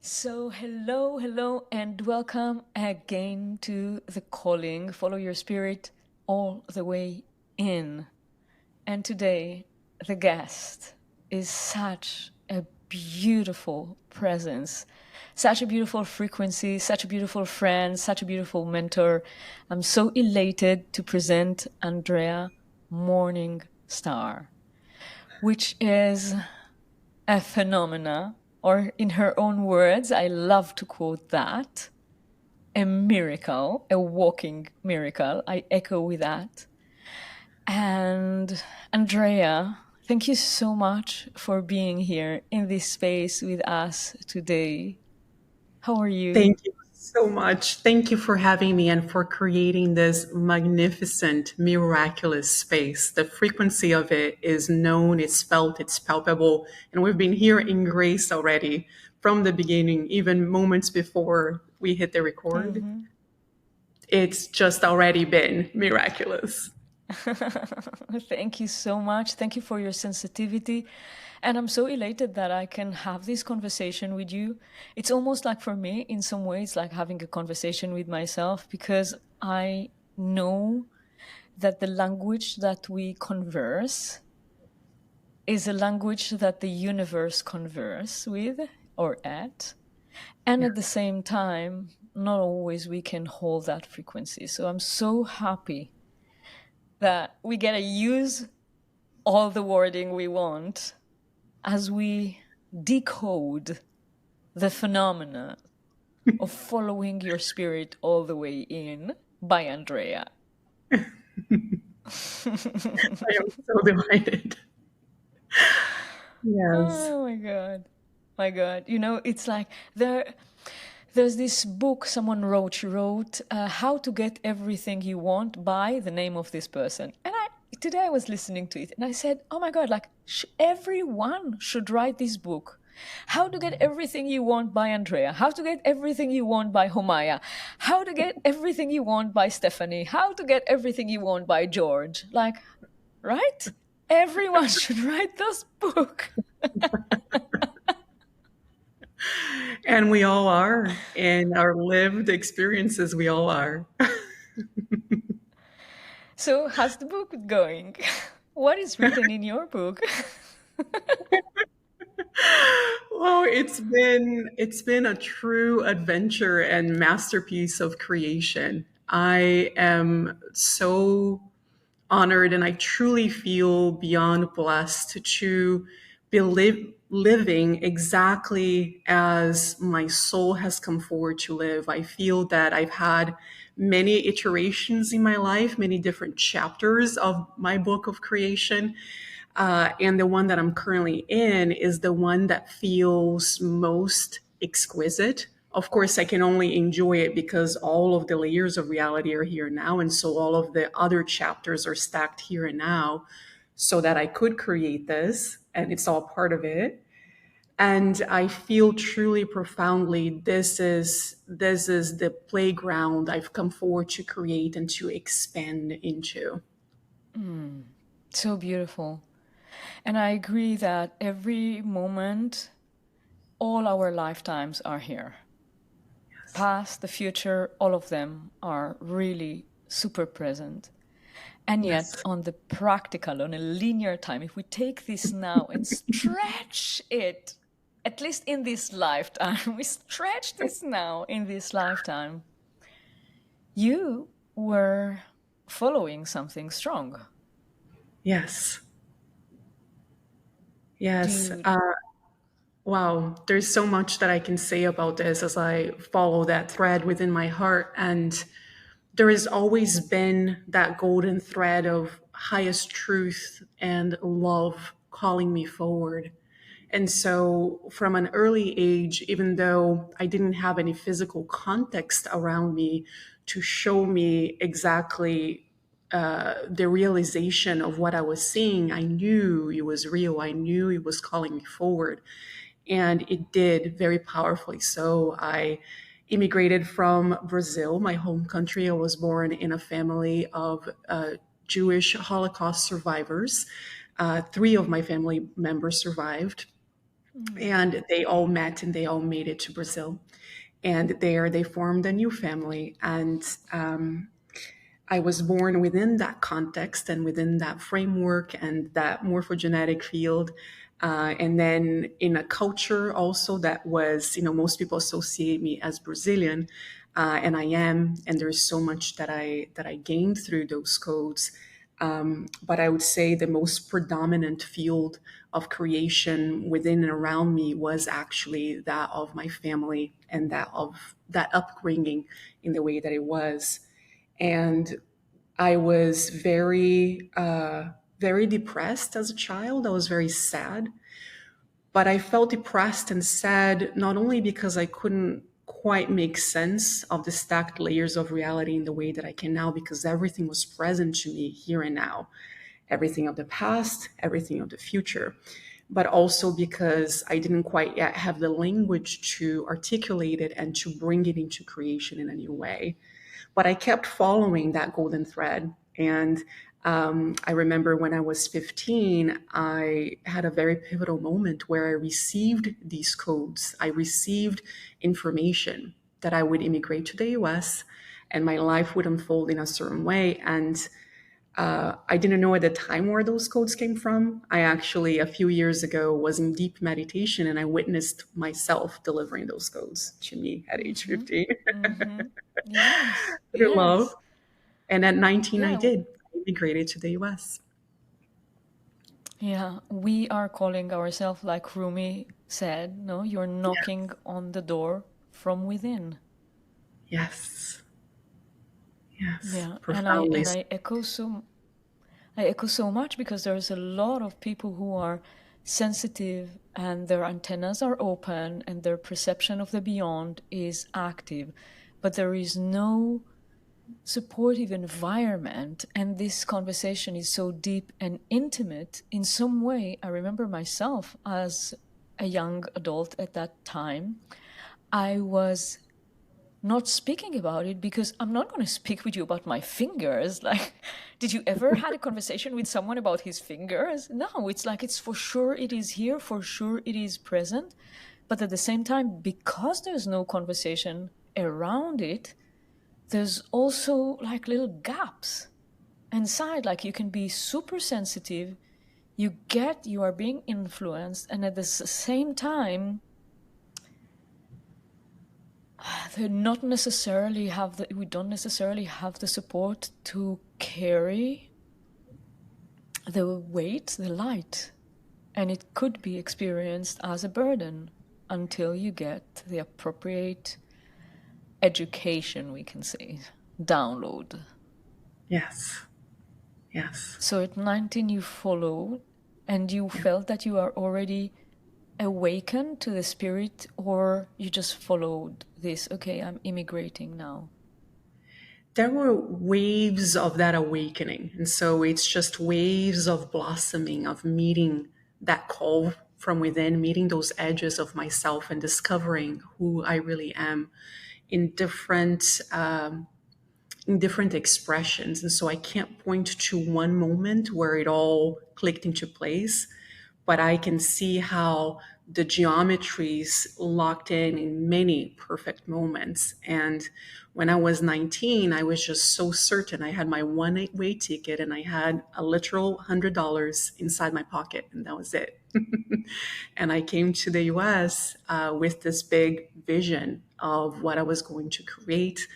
So, hello, and welcome again to the calling. Follow your spirit all the way in. And today, the guest is such a beautiful presence, such a beautiful frequency, such a beautiful friend, such a beautiful mentor. I'm so elated to present Andrea Morningstar, which is a phenomena, or in her own words, I love to quote that, a miracle, a walking miracle. I echo with that. And Andrea, thank you so much for being here in this space with us today. How are you? Thank you so much. Thank you for having me and for creating this magnificent, miraculous space. The frequency of it is known, it's felt, it's palpable. And we've been here in grace already from the beginning, even moments before we hit the record. Mhm. It's just already been miraculous. Thank you so much. Thank you for your sensitivity. And I'm so elated that I can have this conversation with you. It's almost like for me, in some ways, like having a conversation with myself because I know that the language that we converse is a language that the universe converse with or at. And Yeah. at the same time, not always we can hold that frequency. So I'm so happy that we get to use all the wording we want as we decode the phenomena of following your spirit all the way in by Andrea. I am so delighted. Yes. Oh my god. My god. You know, it's like there's this book someone wrote. She wrote How to Get Everything You Want by the name of this person. And today I was listening to it and I said, "Oh my god, like everyone should write this book. How to Get Everything You Want by Andrea. How to Get Everything You Want by Homaya. How to Get Everything You Want by Stephanie. How to Get Everything You Want by George." Like, right? Everyone should write this book. And we all are. In our lived experiences, we all are. So, how's the book going? What is written in your book? Well, it's been a true adventure and masterpiece of creation. I am so honored and I truly feel beyond blessed to be living exactly as my soul has come forward to live. I feel that I've had many iterations in my life, many different chapters of my book of creation. And the one that I'm currently in is the one that feels most exquisite. Of course, I can only enjoy it because all of the layers of reality are here now. And so all of the other chapters are stacked here and now so that I could create this. And it's all part of it. And I feel truly profoundly this is the playground I've come forward to create and to expand into. So beautiful. And I agree that every moment, all our lifetimes are here. Past, the future, all of them are really super present. And yet, Yes. on the practical, on a linear time, if we take this now and stretch it, at least in this lifetime, we stretch this now in this lifetime, you were following something strong. Yes. Yes. Dude. Wow, there's so much that I can say about this as I follow that thread within my heart. And there has always been that golden thread of highest truth and love calling me forward. And so, from an early age, even though I didn't have any physical context around me to show me exactly the realization of what I was seeing, I knew it was real. I knew it was calling me forward. And it did very powerfully. So I immigrated from Brazil, my home country. I was born in a family of Jewish Holocaust survivors. Three of my family members survived. And they all met and they all made it to Brazil. And there they formed a new family. And I was born within that context and within that framework and that morphogenetic field. And then in a culture also that was, most people associate me as Brazilian, and I am. And there's so much that I gained through those codes. But I would say the most predominant field of creation within and around me was actually that of my family and that of that upbringing in the way that it was. And I was very depressed as a child. I was very sad, but I felt depressed and sad not only because I couldn't quite make sense of the stacked layers of reality in the way that I can now, because everything was present to me here and now, everything of the past, everything of the future, but also because I didn't quite yet have the language to articulate it and to bring it into creation in a new way. But I kept following that golden thread. And I remember when I was 15, I had a very pivotal moment where I received these codes. I received information that I would immigrate to the US and my life would unfold in a certain way. And I didn't know at the time where those codes came from. I actually, a few years ago, was in deep meditation and I witnessed myself delivering those codes to me at age Mm-hmm. 15 Mm-hmm. Yes. through love. Yes. And at 19, I Yeah. did. I immigrated to the US. Yeah. We are calling ourselves, like Rumi said, no, you're knocking Yes. on the door from within. Yes. Yes. Yeah. And I Profoundly. and I echo so much because there's a lot of people who are sensitive and their antennas are open and their perception of the beyond is active, but there is no supportive environment. And this conversation is so deep and intimate in some way. I remember myself as a young adult at that time. I was not speaking about it because I'm not going to speak with you about my fingers. Like, did you ever had a conversation with someone about his fingers? No, it's like, it's for sure it is here, for sure it is present. But at the same time, because there's no conversation around it, there's also like little gaps inside. Like, you can be super sensitive, you are being influenced, and at the same time, we don't necessarily have the support to carry the weight, the light, and it could be experienced as a burden until you get the appropriate education, we can say, download. Yes. Yes. So at 19 you followed and you felt that you are already awakened to the spirit, or you just followed this, okay, I'm immigrating now? There were waves of that awakening. And so it's just waves of blossoming, of meeting that call from within, meeting those edges of myself and discovering who I really am in different expressions. And so I can't point to one moment where it all clicked into place, but I can see how the geometries locked in many perfect moments. And when I was 19, I was just so certain. I had my one-way ticket and I had a literal $100 inside my pocket, and that was it. And I came to the US with this big vision of what I was going to create.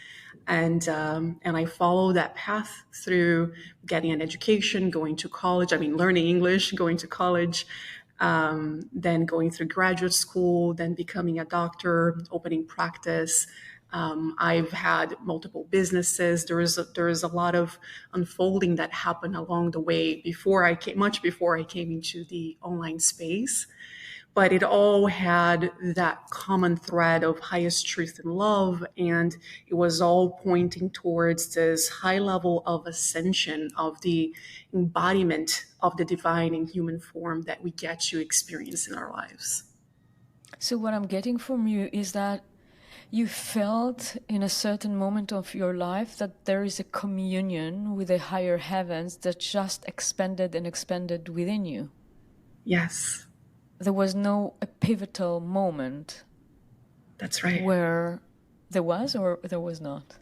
And I followed that path through getting an education, going to college. I mean, learning English, going to college, then going through graduate school, then becoming a doctor, opening practice. I've had multiple businesses. There is a lot of unfolding that happened along the way much before I came into the online space. But it all had that common thread of highest truth and love, and it was all pointing towards this high level of ascension, of the embodiment of the divine in human form that we get to experience in our lives. So what I'm getting from you is that you felt in a certain moment of your life that there is a communion with the higher heavens that just expanded and expanded within you. Yes. there was no a pivotal moment That's right. where there was or there was not?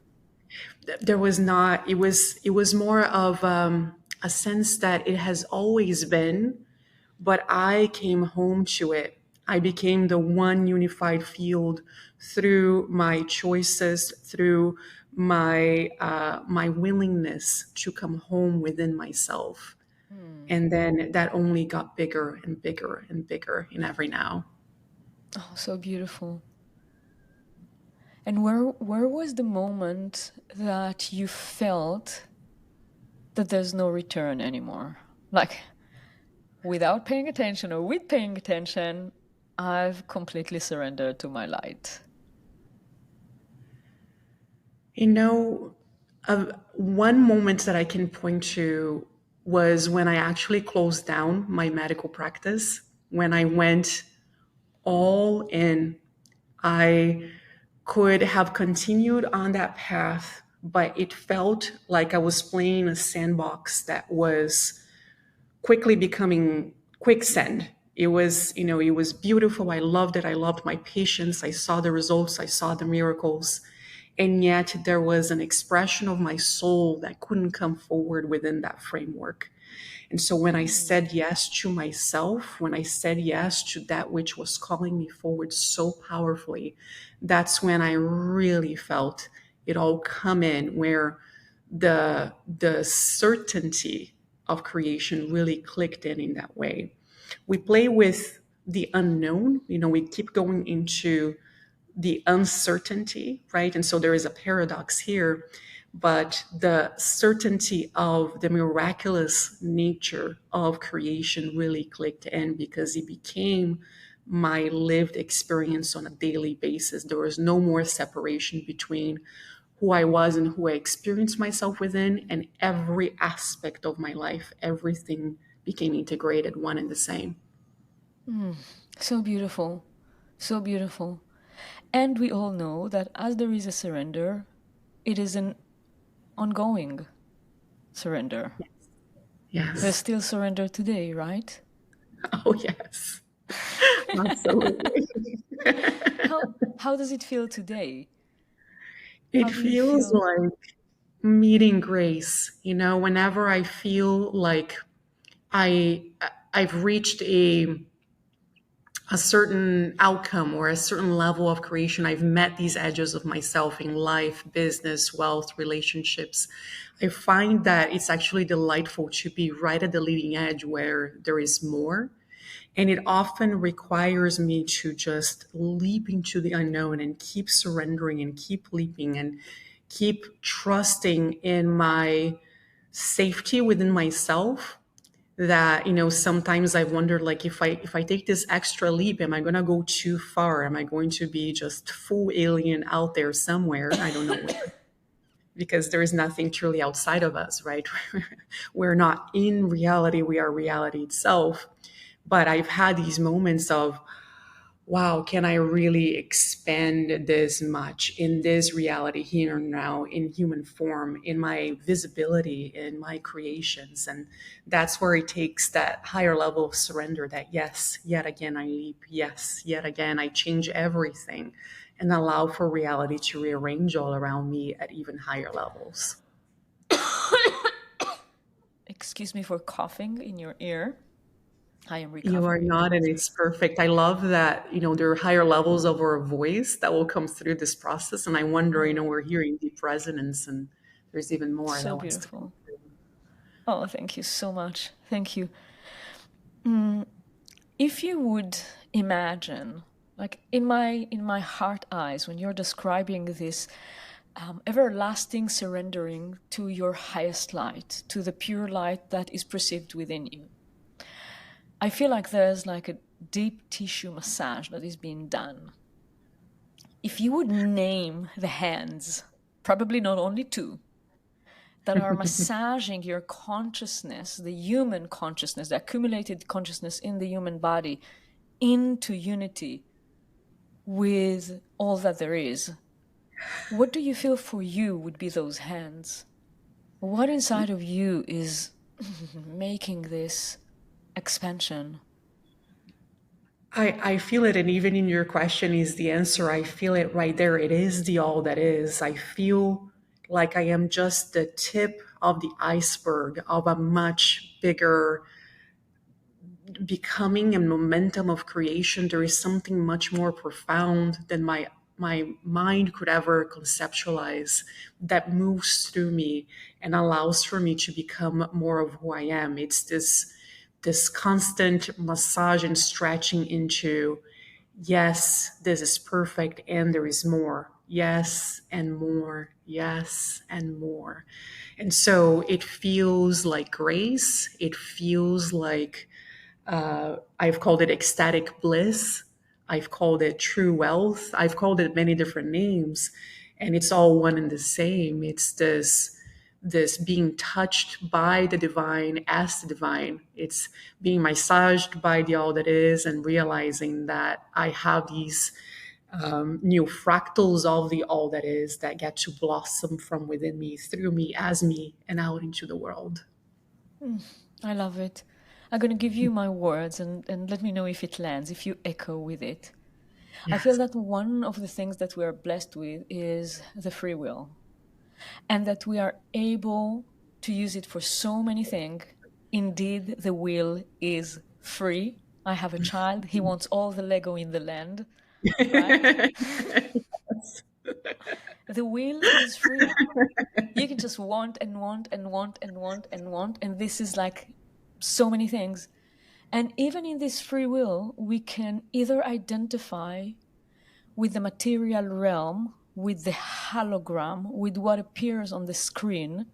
There was not. It was more of a sense that it has always been, but I came home to it. I became the one unified field through my choices, through my willingness to come home within myself, Hmm. and then that only got bigger and bigger and bigger in every now. Oh, so beautiful. And where was the moment that you felt that there's no return anymore? Like, without paying attention or with paying attention, I've completely surrendered to my light. You know, one moment that I can point to was when I actually closed down my medical practice, when I went all in. I could have continued on that path, but it felt like I was playing a sandbox that was quickly becoming quicksand. It was beautiful. I loved it. I loved my patients. I saw the results. I saw the miracles. And yet there was an expression of my soul that couldn't come forward within that framework. And so when I Hmm. said yes to myself, when I said yes to that which was calling me forward so powerfully, that's when I really felt it all come in, where the certainty of creation really clicked in that way. We play with the unknown, we keep going into the uncertainty, right? And so there is a paradox here, but the certainty of the miraculous nature of creation really clicked in because it became my lived experience on a daily basis. There was no more separation between who I was and who I experienced myself within, and every aspect of my life, everything became integrated, one and the same. Hmm. So beautiful. So beautiful. And we all know that as there is a surrender, it is an ongoing surrender. There's Yes. still surrender today, right? Oh, yes. Absolutely. How does it feel today? It How do you feels feel? like meeting grace, whenever I feel like I I've reached a certain outcome or a certain level of creation. I've met these edges of myself in life, business, wealth, relationships. I find that it's actually delightful to be right at the leading edge where there is more. And it often requires me to just leap into the unknown and keep surrendering and keep leaping and keep trusting in my safety within myself, that sometimes I've wondered, like, if I take this extra leap, am I going to go too far? Am I going to be just full alien out there somewhere? I don't know where, because there is nothing truly outside of us, right? We're not in reality, we are reality itself. But I've had these moments of, wow, can I really expand this much in this reality here and now, in human form, in my visibility, in my creations? And that's where it takes that higher level of surrender, that yes, yet again I leap, yes, yet again I change everything, and allow for reality to rearrange all around me at even higher levels. Excuse me for coughing in your ear. I am You are recovering. not, and it's perfect. I love that, there are higher levels of our voice that will come through this process. And I wonder, Mm, we're hearing deep resonance, and there's even more so that wants to come beautiful. through. Oh, thank you so much. Thank you. Mm, if you would imagine, like in my heart eyes, when you're describing this everlasting surrendering to your highest light, to the pure light that is perceived within you, I feel like there's like a deep tissue massage that is being done. If you would name the hands, probably not only two, that are massaging your consciousness, the human consciousness, the accumulated consciousness in the human body, into unity with all that there is, what do you feel for you would be those hands? What inside of you is making this expansion? I feel it, and even in your question is the answer. I feel it right there. It is the all that is. I feel like I am just the tip of the iceberg of a much bigger becoming and momentum of creation. There is something much more profound than my mind could ever conceptualize that moves through me and allows for me to become more of who I am. It's this constant massage and stretching into, yes, this is perfect and there is more. Yes, and more. Yes, and more. And so it feels like grace. It feels like I've called it ecstatic bliss. I've called it true wealth. I've called it many different names, and it's all one and the same. It's this being touched by the divine as the divine. It's being massaged by the all that is, and realizing that I have these new fractals of the all that is that get to blossom from within me, through me, as me, and out into the world. I love it. I'm going to give you my words and let me know if it lands, if you echo with it. I feel Yes. that one of the things that we are blessed with is the free will, and that we are able to use it for so many things. Indeed, the will is free. I have a child, he wants all the Lego in the land, right? The will is free. You can just want and want and want and want and want, and this is like so many things. And even in this free will, we can either identify with the material realm, with the hologram, with what appears on the screen,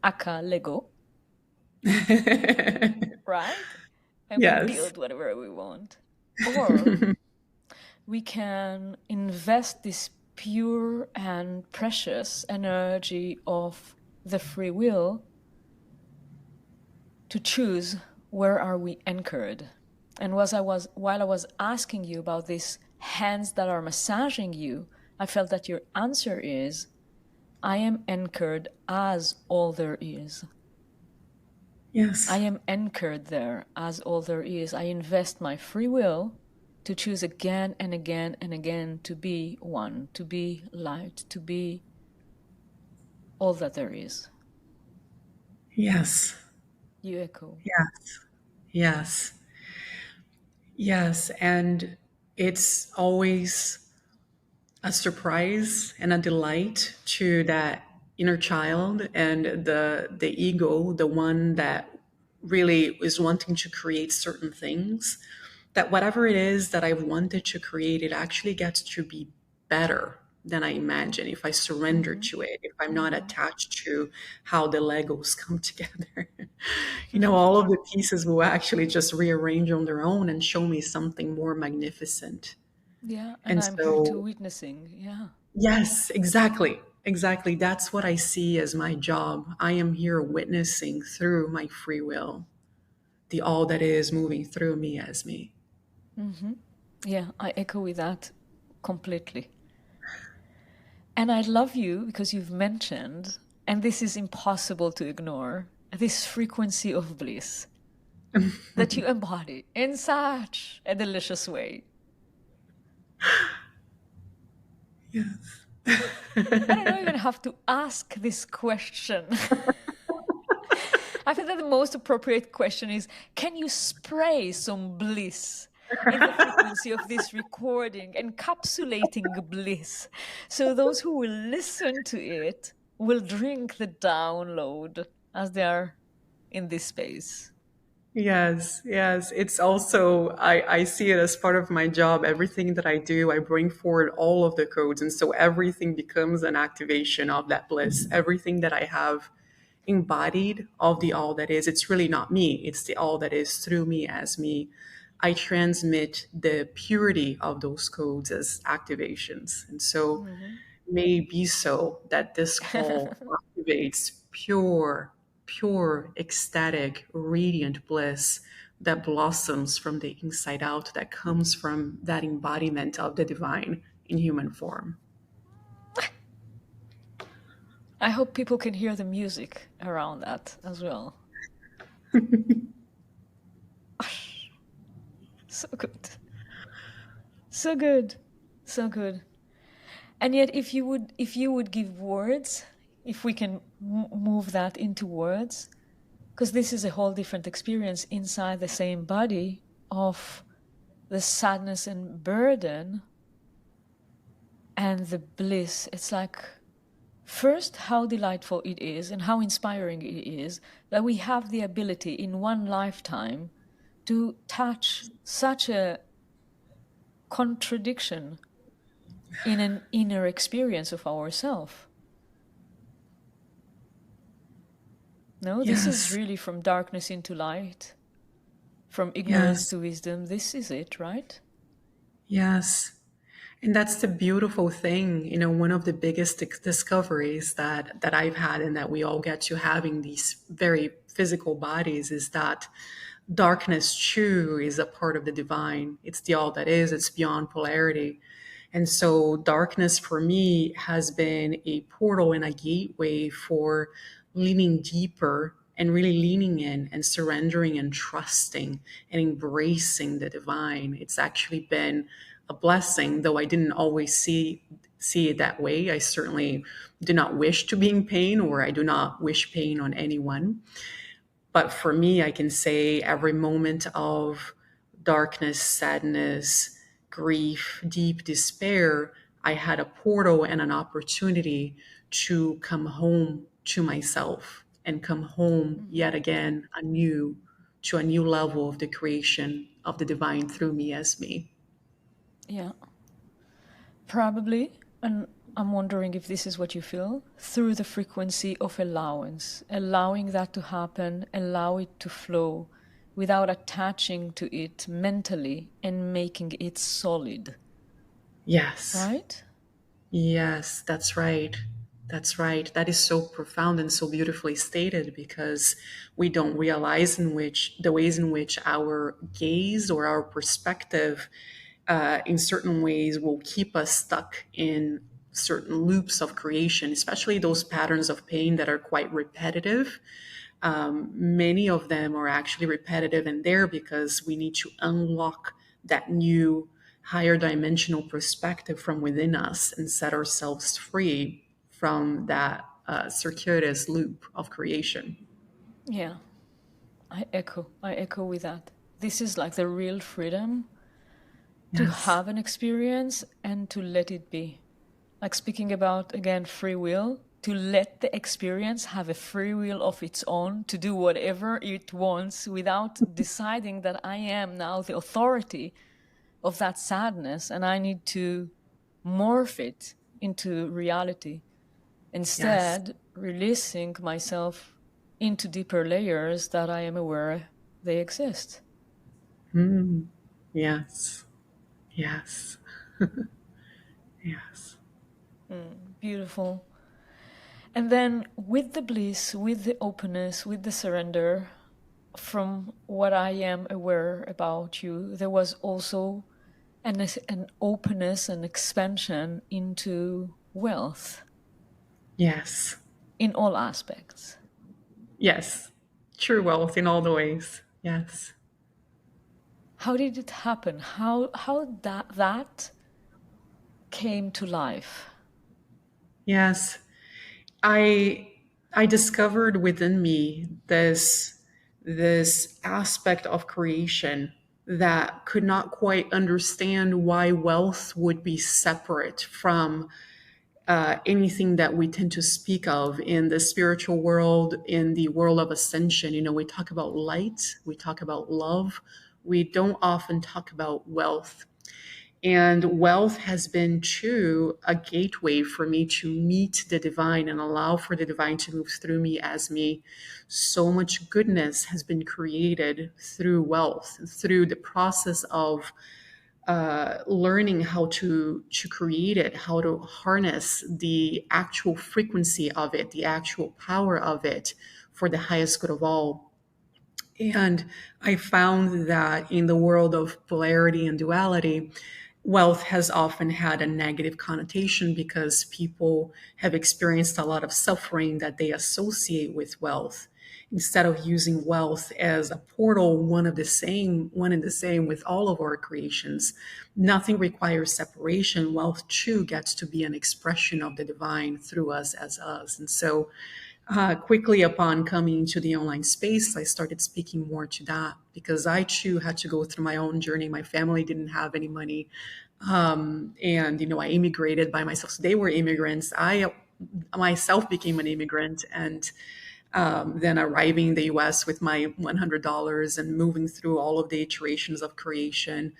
aka Lego, right? And we Yes. build whatever we want. Or we can invest this pure and precious energy of the free will to choose where are we anchored. And while I was asking you about these hands that are massaging you, I felt that your answer is, I am anchored as all there is. I Yes. am anchored there as all there is. I invest my free will to choose again and again and again to be one, to be light, to be all that there is. Yes. You echo. Yes. Yes. Yes. And it's always a surprise and a delight to that inner child and the ego, the one that really is wanting to create certain things, that whatever it is that I've wanted to create, it actually gets to be better than I imagine if I surrender Mm-hmm. to it, if I'm not Mm-hmm. attached to how the Legos come together. All of the pieces will actually just rearrange on their own and show me something more magnificent. Yeah, and And I'm here to so, witnessing. Yeah. yes, exactly. Exactly. That's what I see as my job. I am here witnessing through my free will, the all that is moving through me as me. Mm-hmm. Yeah, I echo with that completely. And I love you because you've mentioned, and this is impossible to ignore, this frequency of bliss that you embody in such a delicious way. Yes. I don't even have to ask this question. I think that the most appropriate question is, can you spray some bliss in the frequency of this recording, encapsulating bliss, so those who will listen to it will drink the download as they are in this space? Yes, yes. It's also, I see it as part of my job. Everything that I do, I bring forward all of the codes. And so everything becomes an activation of that bliss. Everything that I have embodied of the all that is, it's really not me. It's the all that is through me as me. I transmit the purity of those codes as activations. And so Mhm. may be so that this call activates pure, ecstatic, radiant bliss that blossoms from the inside out, that comes from that embodiment of the divine in human form. I hope people can hear the music around that as well. So good. So good. So good. And yet if you would give words, if we can move that into words, because this is a whole different experience inside the same body of the sadness and burden and the bliss. It's like, first, how delightful it is and how inspiring it is that we have the ability in one lifetime to touch such a contradiction in an inner experience of ourself. No, this is Yes. really from darkness into light, from ignorance Yes. to wisdom. This is it, right? Yes. And that's the beautiful thing, one of the biggest discoveries that I've had and that we all get to having these very physical bodies is that darkness too is a part of the divine. It's the all that is, it's beyond polarity. And so darkness for me has been a portal and a gateway for leaning deeper and really leaning in and surrendering and trusting and embracing the divine. It's actually been a blessing, though I didn't always see it that way. I certainly do not wish to be in pain, or I do not wish pain on anyone. But for me, I can say every moment of darkness, sadness, grief, deep despair, I had a portal and an opportunity to come home to myself and come home yet again anew to a new level of the creation of the divine through me as me. Yeah, probably. And I'm wondering if this is what you feel through the frequency of allowance, allowing that to happen, allow it to flow without attaching to it mentally and making it solid, Yes. right? Yes, that's right. That's right. That is so profound and so beautifully stated, because we don't realize the ways in which our gaze or our perspective, in certain ways, will keep us stuck in certain loops of creation, especially those patterns of pain that are quite repetitive. Many of them are actually repetitive and there because we need to unlock that new higher dimensional perspective from within us and set ourselves free from that circuitous loop of creation. Yeah, I echo with that. This is like the real freedom to Yes. have an experience and to let it be. Like speaking about, again, free will, to let the experience have a free will of its own to do whatever it wants without deciding that I am now the authority of that sadness and I need to morph it into reality. Yes. Instead, releasing myself into deeper layers that I am aware they exist. Mm. Yes. Yes. Yes. Beautiful. And then with the bliss, with the openness, with the surrender, from what I am aware about you, there was also an openness and expansion into wealth Yes. in all aspects. Yes. True wealth in all the ways. Yes. How did it happen? How that came to life? Yes. I I discovered within me this aspect of creation that could not quite understand why wealth would be separate from anything that we tend to speak of in the spiritual world, in the world of ascension. We talk about light, we talk about love, we don't often talk about wealth. And wealth has been, too, a gateway for me to meet the divine and allow for the divine to move through me as me. So much goodness has been created through wealth, through the process of learning how to create it, how to harness the actual frequency of it, the actual power of it for the highest good of all. And I found that in the world of polarity and duality, wealth has often had a negative connotation because people have experienced a lot of suffering that they associate with wealth. instead of using wealth as a portal, one and the same with all of our creations. Nothing requires separation. Wealth too gets to be an expression of the divine through us as us. And so quickly upon coming into the online space, I started speaking more to that because I too had to go through my own journey. My family didn't have any money. And, I immigrated by myself. So they were immigrants. I myself became an immigrant, and then arriving in the US with my $100 and moving through all of the iterations of creation,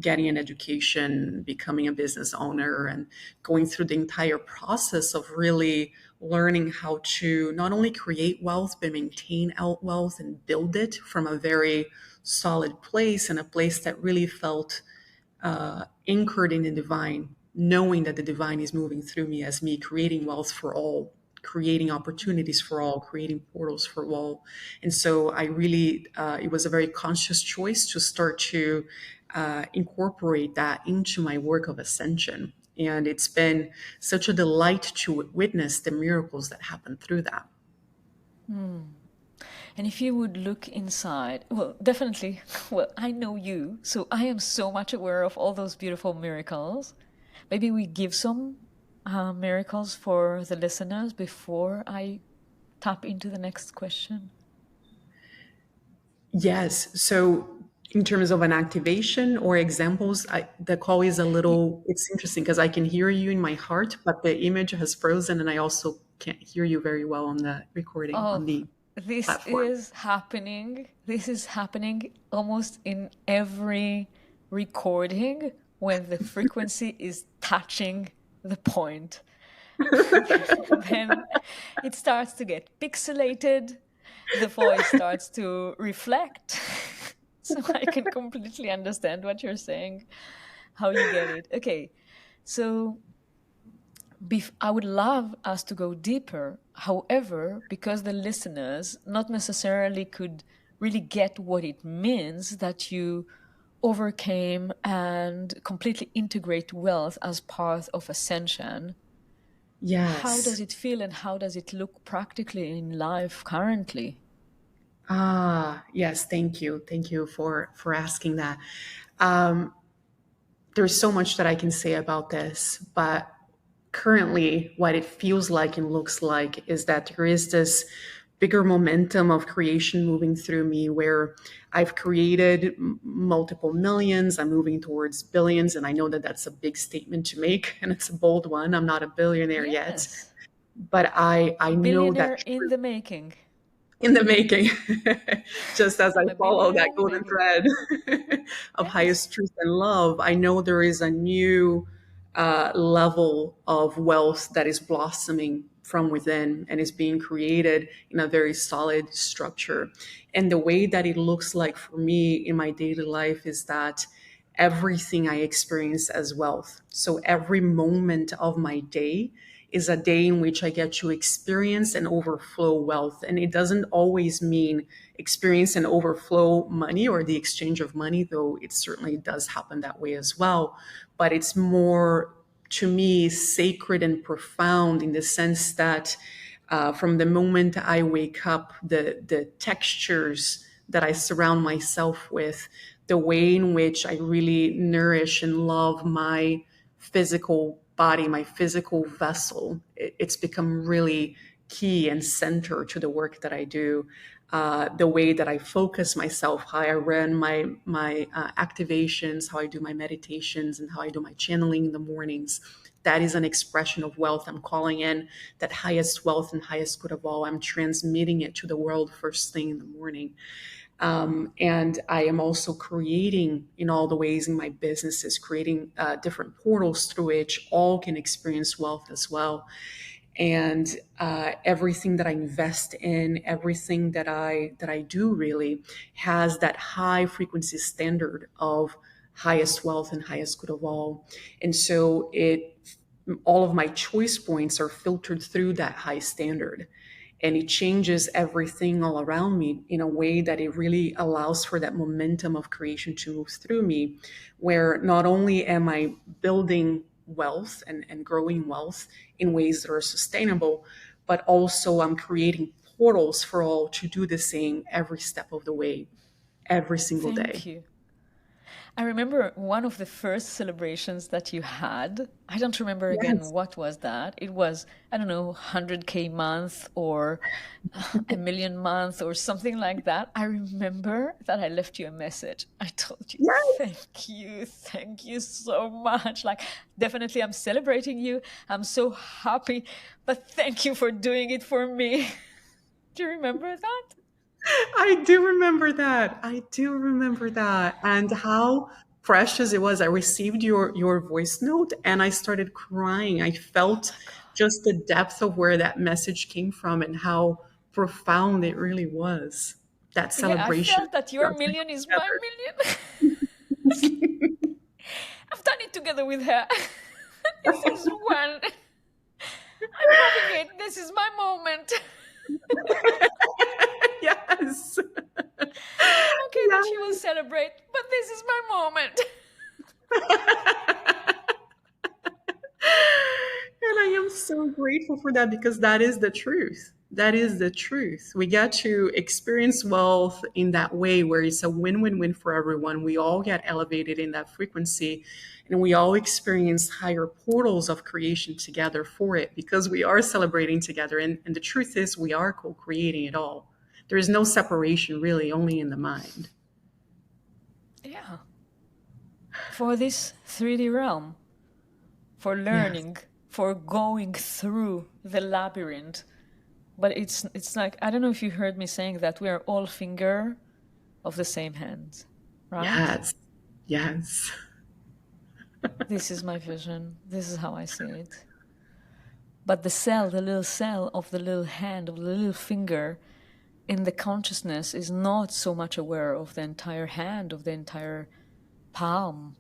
getting an education, becoming a business owner, and going through the entire process of really learning how to not only create wealth, but maintain out wealth and build it from a very solid place, and a place that really felt anchored in the divine, knowing that the divine is moving through me as me creating wealth for all, creating opportunities for all, creating portals for all. And so I really, it was a very conscious choice to start to incorporate that into my work of ascension. And it's been such a delight to witness the miracles that happen through that. And if you would look inside, well, definitely, well, I know you, so I am so much aware of all those beautiful miracles. Maybe we give some miracles for the listeners before I tap into the next question. Yes. So in terms of an activation or examples, the call is a little, it's interesting because I can hear you in my heart, but the image has frozen and I also can't hear you very well on the recording, on Oh, the this platform. is happening. This is happening almost in every recording when the frequency is touching the point. Then it starts to get pixelated, the voice starts to reflect. So I can completely understand what you're saying, how you get it. Okay, so I would love us to go deeper. However, because the listeners not necessarily could really get what it means that you overcame and completely integrate wealth as part of ascension, how does Yes. it feel and how does it look practically in life currently? Yes. Thank you. Thank you for asking that. Um, there's so much that I can say about this, but currently what it feels like and looks like is that there is this bigger momentum of creation moving through me where I've created multiple millions. I'm moving towards billions. And I know that that's a big statement to make and it's a bold one. I'm not a billionaire yet, Yes, but I know that billionaire in the making. in the making, just as I A follow billionaire that in the golden making. thread of Yes. highest truth and love, I know there is a new level of wealth that is blossoming from within and is being created in a very solid structure. And the way that it looks like for me in my daily life is that everything I experience as wealth. So every moment of my day is a day in which I get to experience and overflow wealth. And it doesn't always mean experience and overflow money or the exchange of money, though it certainly does happen that way as well. But it's more, to me, sacred and profound in the sense that from the moment I wake up, the textures that I surround myself with, the way in which I really nourish and love my physical body, my physical vessel, it's become really key and center to the work that I do. The way that I focus myself, how I run my activations, how I do my meditations, and how I do my channeling in the mornings. That is an expression of wealth. I'm calling in that highest wealth and highest good of all. I'm transmitting it to the world first thing in the morning. And I am also creating in all the ways in my businesses, creating different portals through which all can experience wealth as well. And everything that I invest in, everything that I do really has that high frequency standard of highest wealth and highest good of all. And so all of my choice points are filtered through that high standard, and it changes everything all around me in a way that it really allows for that momentum of creation to move through me, where not only am I building wealth and growing wealth in ways that are sustainable, but also I'm creating portals for all to do the same every step of the way, every single Thank day. you. I remember one of the first celebrations that you had. I don't remember again Yes. what was that. It was, I don't know, 100K month or a million month or something like that. I remember that I left you a message. I told you, Yes. thank you so much. Like, definitely I'm celebrating you. I'm so happy, but thank you for doing it for me. Do you remember that? I do remember that. I do remember that. And how precious it was. I received your voice note and I started crying. I Oh felt my God. just the depth of where that message came from and how profound it really was. That Yeah, I celebration felt that of your us being million is my together. million. I've done it together with her. This is one. I'm having it. This is my moment. Yes. I'm okay that she will Yes. celebrate, but this is my moment. And I am so grateful for that because that is the truth. That is the truth. We get to experience wealth in that way where it's a win win win for everyone. We all get elevated in that frequency and we all experience higher portals of creation together for it because we are celebrating together. And the truth is, we are co creating it all. There is no separation really, only in the mind. Yeah. For this 3D realm, for Yes. learning, for going through the labyrinth. But it's like, I don't know if you heard me saying that we are all finger of the same hand, right? Yes. Yes. This is my vision. This is how I see it. But the cell, the little cell of the little hand, of the little finger in the consciousness is not so much aware of the entire hand, of the entire palm.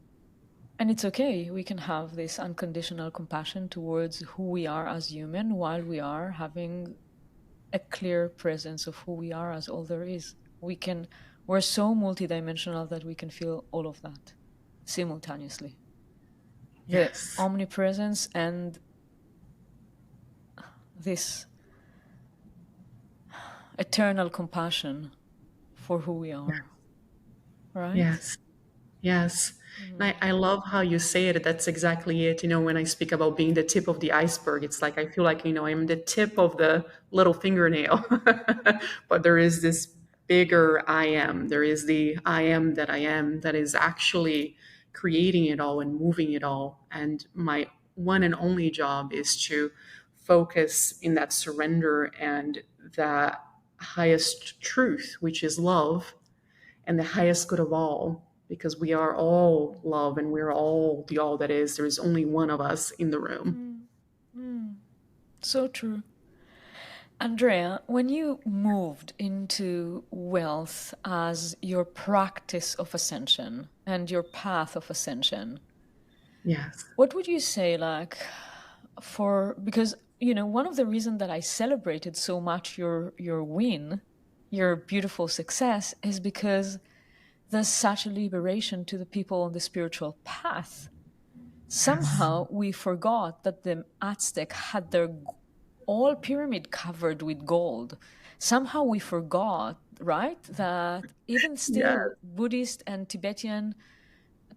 And it's okay. We can have this unconditional compassion towards who we are as human while we are having a clear presence of who we are as all there is. We're so multidimensional that we can feel all of that simultaneously. The Yes. omnipresence and this eternal compassion for who we are, right? Yes. Yes. And I love how you say it. That's exactly it. When I speak about being the tip of the iceberg, it's like I feel like, I'm the tip of the little fingernail. But there is this bigger I am. There is the I am that is actually creating it all and moving it all. And my one and only job is to focus in that surrender and that highest truth, which is love and the highest good of all, because we are all love and we're all the all that is. There is only one of us in the room. Mm, mm. So true. Andrea, when you moved into wealth as your practice of ascension and your path of ascension, Yes. what would you say, like, because, one of the reasons that I celebrated so much your win, your beautiful success, is because there's such a liberation to the people on the spiritual path. Yes. Somehow we forgot that the Aztec had their all pyramid covered with gold. Somehow we forgot, right, that even Yes. still Buddhist and Tibetan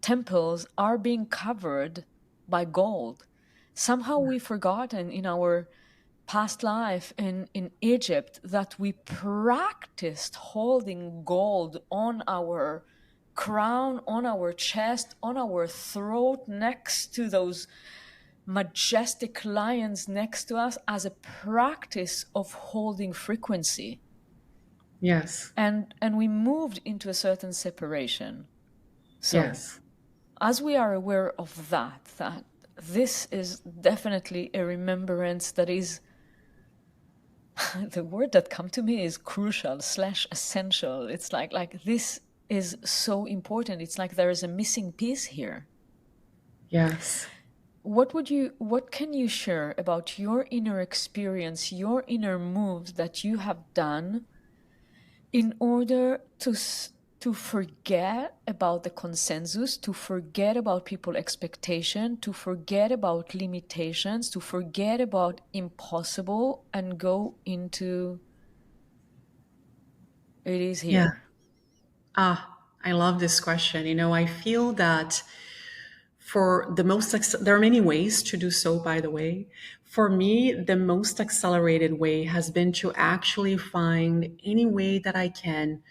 temples are being covered by gold. Somehow we've forgotten in our past life in Egypt that we practiced holding gold on our crown, on our chest, on our throat, next to those majestic lions next to us as a practice of holding frequency. Yes. And we moved into a certain separation. So Yes. as we are aware of that this is definitely a remembrance that is the word that come to me is crucial / essential. It's like this is so important. It's like there is a missing piece here. Yes. What can you share about your inner experience, your inner moves that you have done in order to forget about the consensus, to forget about people expectation, to forget about limitations, to forget about impossible and go into It is Yeah. here. I love this question. I feel that there are many ways to do so, by the way. For me, the most accelerated way has been to actually find any way that I can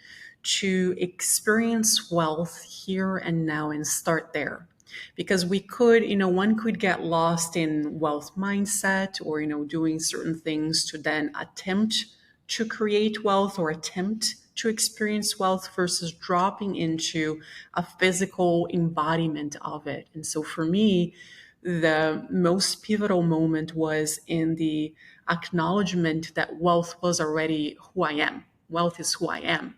to experience wealth here and now and start there. Because one could get lost in wealth mindset or, doing certain things to then attempt to create wealth or attempt to experience wealth versus dropping into a physical embodiment of it. And so for me, the most pivotal moment was in the acknowledgement that wealth was already who I am. Wealth is who I am.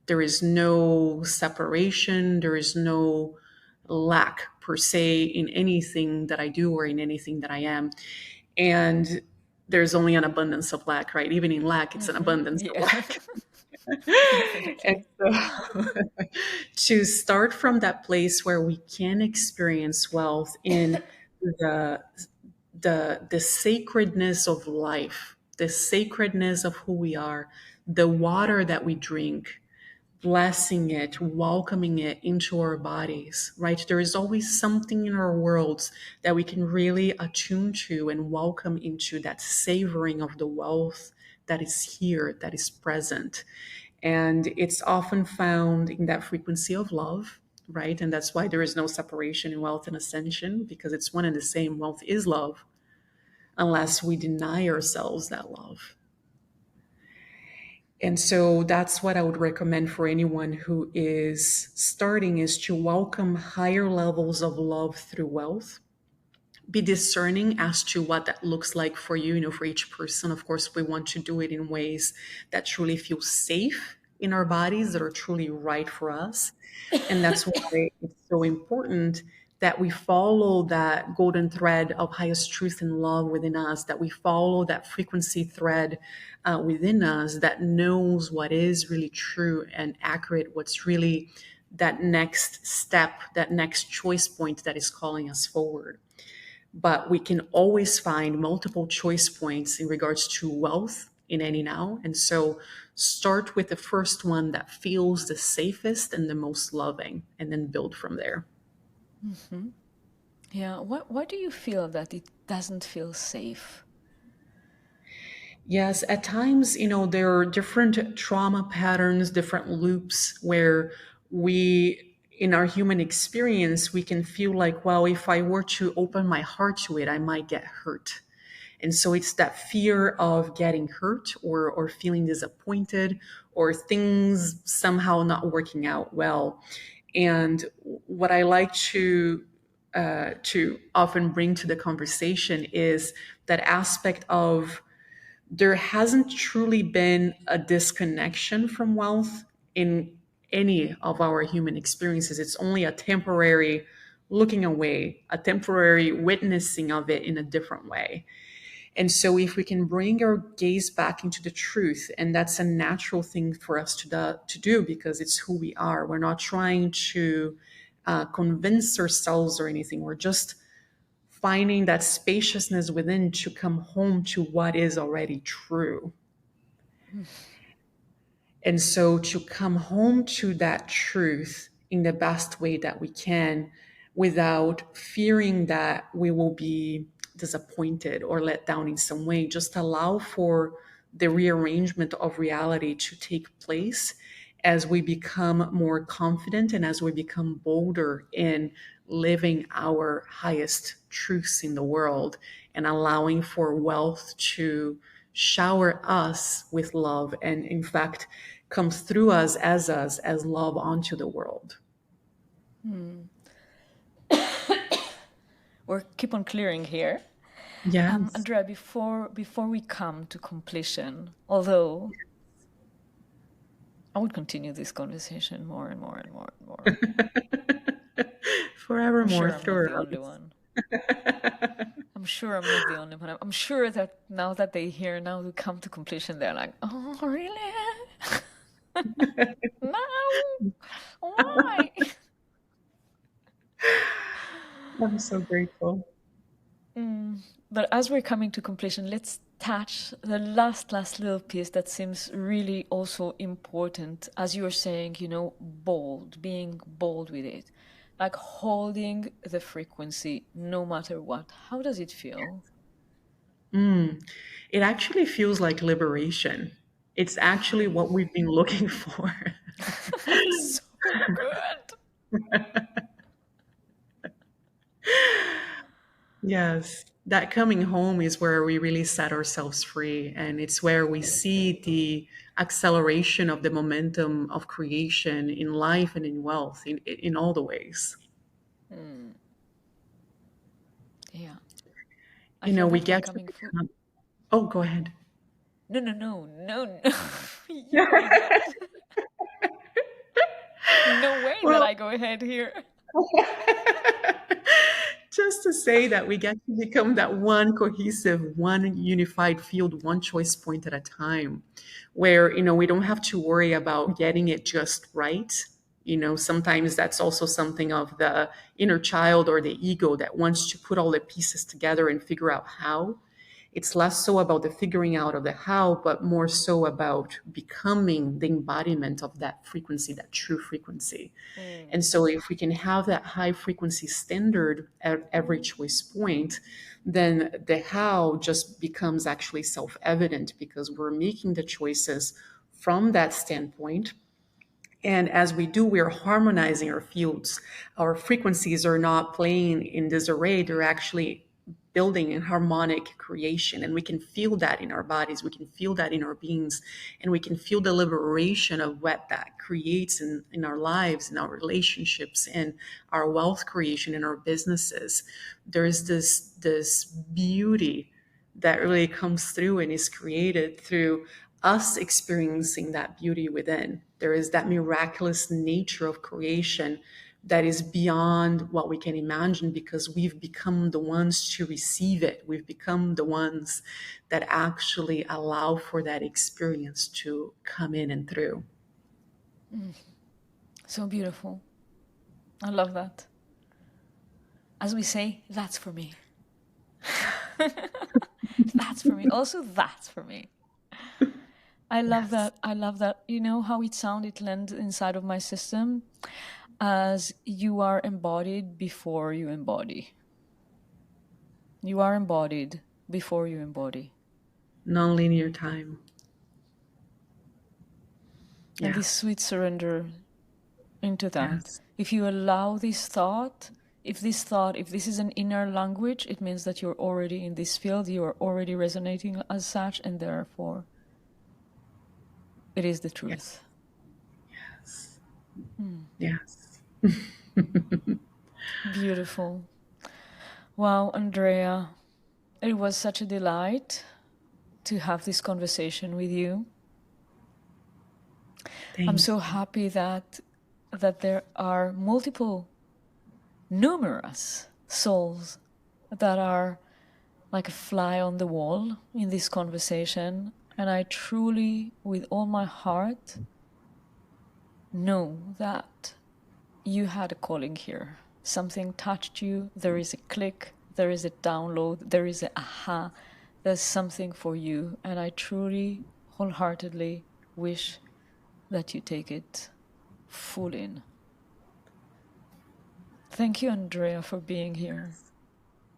There is no separation, there is no lack per se in anything that I do or in anything that I am. And there's only an abundance of lack, right? Even in lack, it's an abundance of Yeah. lack. And Definitely. so to start from that place where we can experience wealth in the the sacredness of life, the sacredness of who we are, the water that we drink, blessing it, welcoming it into our bodies, right? There is always something in our worlds that we can really attune to and welcome into that savoring of the wealth that is here, that is present. And it's often found in that frequency of love, right? And that's why there is no separation in wealth and ascension, because it's one and the same. Wealth is love, unless we deny ourselves that love. And so that's what I would recommend for anyone who is starting, is to welcome higher levels of love through wealth. Be discerning as to what that looks like for you, for each person. Of course, we want to do it in ways that truly feel safe in our bodies, that are truly right for us. And that's why it's so important that we follow that golden thread of highest truth and love within us, that we follow that frequency thread within us that knows what is really true and accurate, what's really that next step, that next choice point that is calling us forward. But we can always find multiple choice points in regards to wealth in any now. And so start with the first one that feels the safest and the most loving, and then build from there. Hmm. Yeah. Why do you feel that it doesn't feel safe? Yes, at times, there are different trauma patterns, different loops where in our human experience, we can feel like, well, if I were to open my heart to it, I might get hurt. And so it's that fear of getting hurt or feeling disappointed or things somehow not working out well. And what I like to often bring to the conversation is that aspect of there hasn't truly been a disconnection from wealth in any of our human experiences. It's only a temporary looking away, a temporary witnessing of it in a different way. And so, if we can bring our gaze back into the truth, and that's a natural thing for us to do because it's who we are, we're not trying to convince ourselves or anything. We're just finding that spaciousness within to come home to what is already true. And so to come home to that truth in the best way that we can without fearing that we will be disappointed or let down in some way, just allow for the rearrangement of reality to take place as we become more confident and as we become bolder in living our highest truths in the world and allowing for wealth to shower us with love and in fact comes through us as love onto the world. Hmm. We're keep on clearing here. Yes. Andrea, before we come to completion, although I would continue this conversation more and more and more and more. I'm Forevermore sure I'm not through the only one. I'm sure I'm not the only one. I'm sure that now that they hear, now we come to completion, they're like, oh, really? No, why? I'm so grateful. Mm. But as we're coming to completion, let's touch the last little piece that seems really also important. As you were saying, bold, being bold with it, like holding the frequency no matter what. How does it feel? It actually feels like liberation. It's actually what we've been looking for. So good. Yes, that coming home is where we really set ourselves free. And it's where we see the acceleration of the momentum of creation in life and in wealth in all the ways. Mm, yeah, I You feel know, we that one get to coming full. become, oh, go ahead. No, no, no, no, no. You go ahead. No way that Well, I go ahead here. just to say that we get to become that one cohesive, one unified field, one choice point at a time, where, we don't have to worry about getting it just right. Sometimes that's also something of the inner child or the ego that wants to put all the pieces together and figure out how. It's less so about the figuring out of the how, but more so about becoming the embodiment of that frequency, that true frequency. Mm, And so, if we can have that high frequency standard at every choice point, then the how just becomes actually self evident because we're making the choices from that standpoint. And as we do, we are harmonizing our fields. Our frequencies are not playing in disarray, they're actually building in harmonic creation. And we can feel that in our bodies, we can feel that in our beings, and we can feel the liberation of what that creates in our lives, in our relationships, and our wealth creation, in our businesses. There's this beauty that really comes through and is created through us experiencing that beauty within. There is that miraculous nature of creation that is beyond what we can imagine because we've become the ones to receive it. We've become the ones that actually allow for that experience to come in and through. so beautiful. I love that. As we say, that's for me. That's for me. Also, that's for me. I love Yes. that. I love that. You know how it sounded land inside of my system? As you are embodied before you embody. You are embodied before you embody. Nonlinear time. And Yeah. this sweet surrender into that. Yes. If you allow this thought, if this is an inner language, it means that you're already in this field, you are already resonating as such, and therefore it is the truth. Yes. Yes. Beautiful. Wow, Andrea, it was such a delight to have this conversation with you. I'm Thank so you. happy that there are numerous souls that are like a fly on the wall in this conversation. And I truly, with all my heart, know that you had a calling here. Something touched you, there is a click, there is a download, there is a aha, there's something for you. And I truly, wholeheartedly wish that you take it full in. Thank you, Andrea, for being here.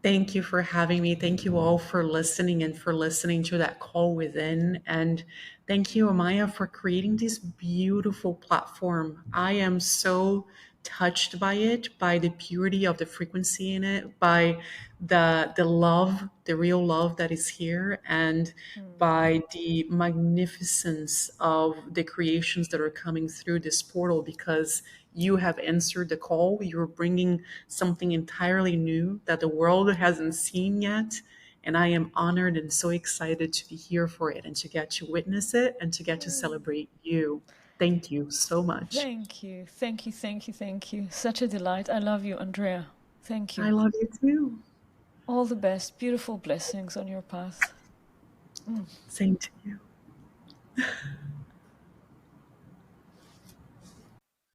Thank you for having me. Thank you all for listening and for listening to that call within. And thank you, Amaya, for creating this beautiful platform. I am so touched by it, by the purity of the frequency in it, by the love, the real love that is here, and by the magnificence of the creations that are coming through this portal because you have answered the call. You're bringing something entirely new that the world hasn't seen yet. And I am honored and so excited to be here for it and to get to witness it and to get to celebrate you. Thank you so much. Thank you. Thank you. Thank you. Thank you. Such a delight. I love you, Andrea. Thank I you. love you too. All the best. Beautiful blessings on your path. Same to you.